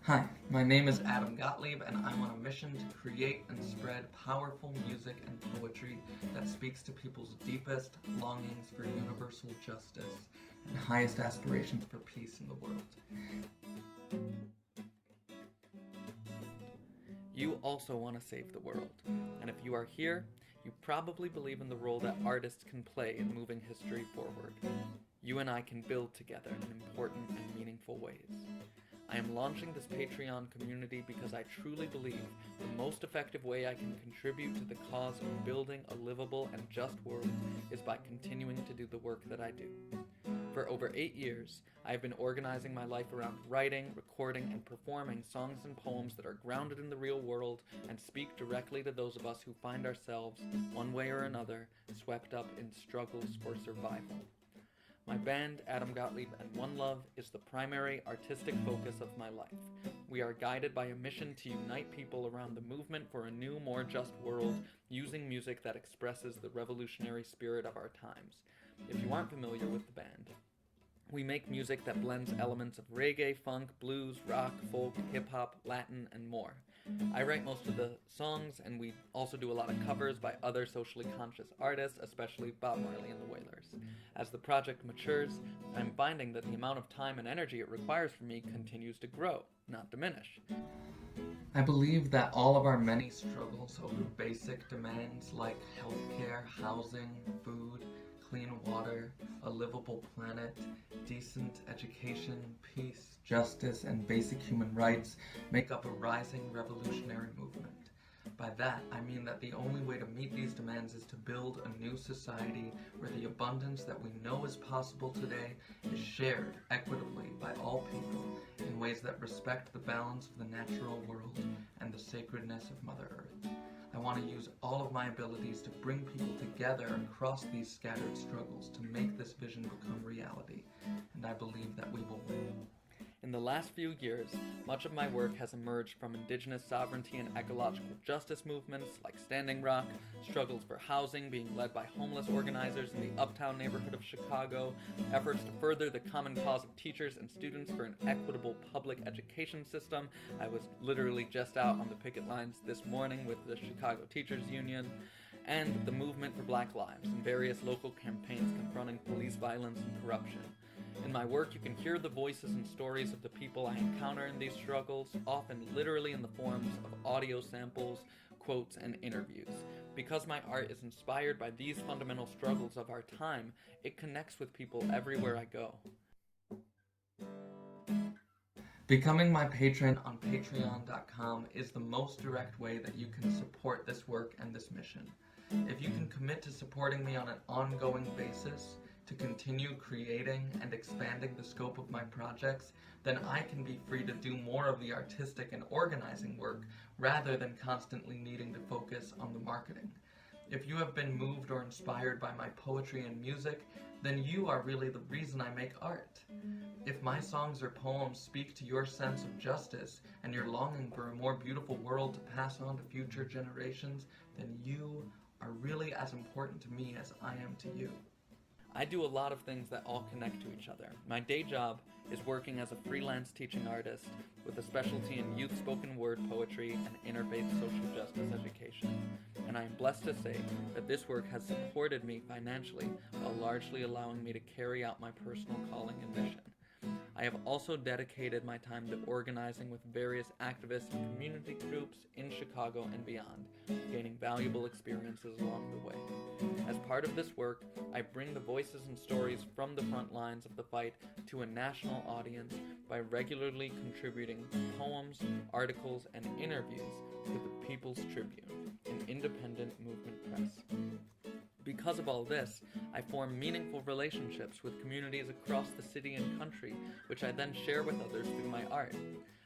Hi, my name is Adam Gottlieb, and I'm on a mission to create and spread powerful music and poetry that speaks to people's deepest longings for universal justice and highest aspirations for peace in the world. You also want to save the world, and if you are here, you probably believe in the role that artists can play in moving history forward. You and I can build together in important and meaningful ways. I am launching this Patreon community because I truly believe the most effective way I can contribute to the cause of building a livable and just world is by continuing to do the work that I do. For over 8 years, I have been organizing my life around writing, recording, and performing songs and poems that are grounded in the real world and speak directly to those of us who find ourselves, one way or another, swept up in struggles for survival. My band, Adam Gottlieb OneLove, is the primary artistic focus of my life. We are guided by a mission to unite people around the movement for a new, more just world using music that expresses the revolutionary spirit of our times. If you aren't familiar with the band, we make music that blends elements of reggae, funk, blues, rock, folk, hip-hop, Latin, and more. I write most of the songs, and we also do a lot of covers by other socially conscious artists, especially Bob Marley and the Wailers. As the project matures, I'm finding that the amount of time and energy it requires from me continues to grow, not diminish. I believe that all of our many struggles over basic demands like healthcare, housing, food, clean water, a livable planet, decent education, peace, justice, and basic human rights make up a rising revolutionary movement. By that, I mean that the only way to meet these demands is to build a new society where the abundance that we know is possible today is shared equitably by all people in ways that respect the balance of the natural world and the sacredness of Mother Earth. I want to use all of my abilities to bring people together across these scattered struggles to make this vision become reality, and I believe that we will win. In the last few years, much of my work has emerged from indigenous sovereignty and ecological justice movements like Standing Rock, struggles for housing being led by homeless organizers in the uptown neighborhood of Chicago, efforts to further the common cause of teachers and students for an equitable public education system. I was literally just out on the picket lines this morning with the Chicago Teachers Union, and the movement for Black Lives and various local campaigns confronting police violence and corruption. In my work, you can hear the voices and stories of the people I encounter in these struggles, often literally in the forms of audio samples, quotes, and interviews. Because my art is inspired by these fundamental struggles of our time, it connects with people everywhere I go. Becoming my patron on patreon.com is the most direct way that you can support this work and this mission. If you can commit to supporting me on an ongoing basis, to continue creating and expanding the scope of my projects, then I can be free to do more of the artistic and organizing work rather than constantly needing to focus on the marketing. If you have been moved or inspired by my poetry and music, then you are really the reason I make art. If my songs or poems speak to your sense of justice and your longing for a more beautiful world to pass on to future generations, then you are really as important to me as I am to you. I do a lot of things that all connect to each other. My day job is working as a freelance teaching artist with a specialty in youth spoken word poetry and interfaith social justice education. And I am blessed to say that this work has supported me financially while largely allowing me to carry out my personal calling and mission. I have also dedicated my time to organizing with various activists and community groups in Chicago and beyond, gaining valuable experiences along the way. As part of this work, I bring the voices and stories from the front lines of the fight to a national audience by regularly contributing poems, articles, and interviews to the People's Tribune, an independent movement press. Because of all this, I form meaningful relationships with communities across the city and country, which I then share with others through my art.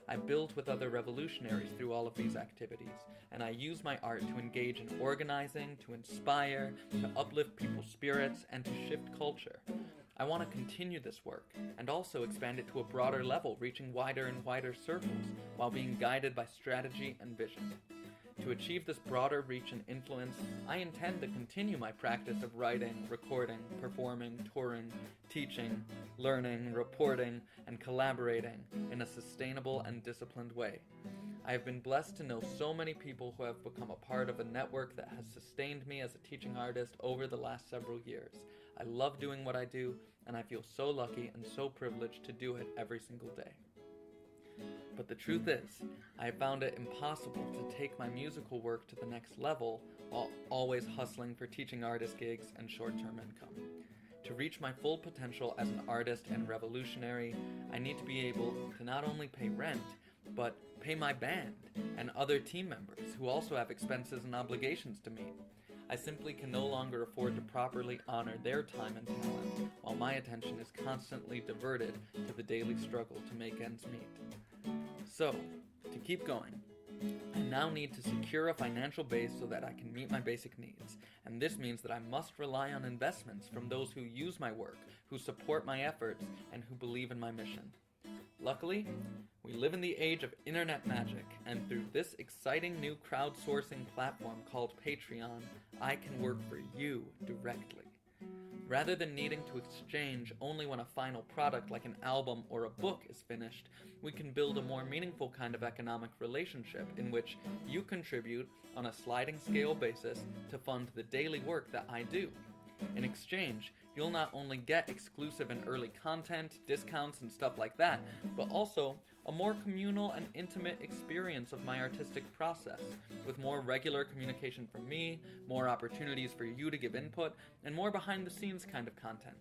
I build with other revolutionaries through all of these activities, and I use my art to engage in organizing, to inspire, to uplift people's spirits, and to shift culture. I want to continue this work, and also expand it to a broader level, reaching wider and wider circles, while being guided by strategy and vision. To achieve this broader reach and influence, I intend to continue my practice of writing, recording, performing, touring, teaching, learning, reporting, and collaborating in a sustainable and disciplined way. I have been blessed to know so many people who have become a part of a network that has sustained me as a teaching artist over the last several years. I love doing what I do, and I feel so lucky and so privileged to do it every single day. But the truth is, I have found it impossible to take my musical work to the next level while always hustling for teaching artist gigs and short-term income. To reach my full potential as an artist and revolutionary, I need to be able to not only pay rent, but pay my band and other team members who also have expenses and obligations to meet. I simply can no longer afford to properly honor their time and talent, while my attention is constantly diverted to the daily struggle to make ends meet. So, to keep going, I now need to secure a financial base so that I can meet my basic needs, and this means that I must rely on investments from those who use my work, who support my efforts, and who believe in my mission. Luckily, we live in the age of internet magic, and through this exciting new crowdsourcing platform called Patreon, I can work for you directly. Rather than needing to exchange only when a final product like an album or a book is finished, we can build a more meaningful kind of economic relationship in which you contribute on a sliding scale basis to fund the daily work that I do. In exchange, you'll not only get exclusive and early content, discounts, and stuff like that, but also a more communal and intimate experience of my artistic process, with more regular communication from me, more opportunities for you to give input, and more behind-the-scenes kind of content.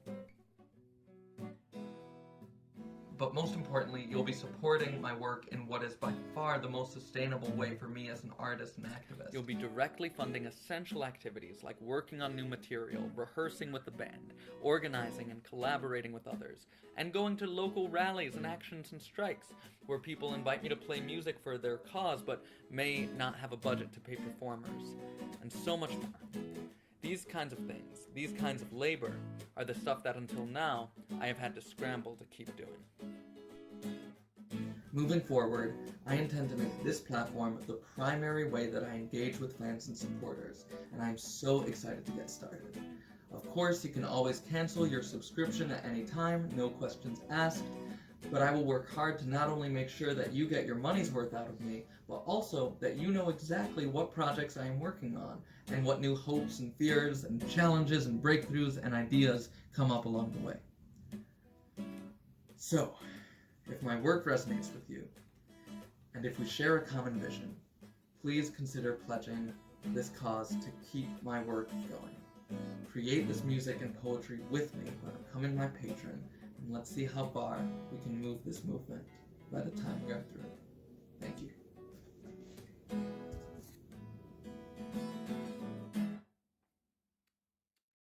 But most importantly, you'll be supporting my work in what is by far the most sustainable way for me as an artist and activist. You'll be directly funding essential activities like working on new material, rehearsing with the band, organizing and collaborating with others, and going to local rallies and actions and strikes, where people invite me to play music for their cause but may not have a budget to pay performers, and so much more. These kinds of things, these kinds of labor, are the stuff that until now I have had to scramble to keep doing. Moving forward, I intend to make this platform the primary way that I engage with fans and supporters, and I'm so excited to get started. Of course, you can always cancel your subscription at any time, no questions asked, but I will work hard to not only make sure that you get your money's worth out of me, but also that you know exactly what projects I am working on, and what new hopes and fears and challenges and breakthroughs and ideas come up along the way. So, if my work resonates with you, and if we share a common vision, please consider pledging this cause to keep my work going. Create this music and poetry with me by becoming my patron, and let's see how far we can move this movement by the time we are through.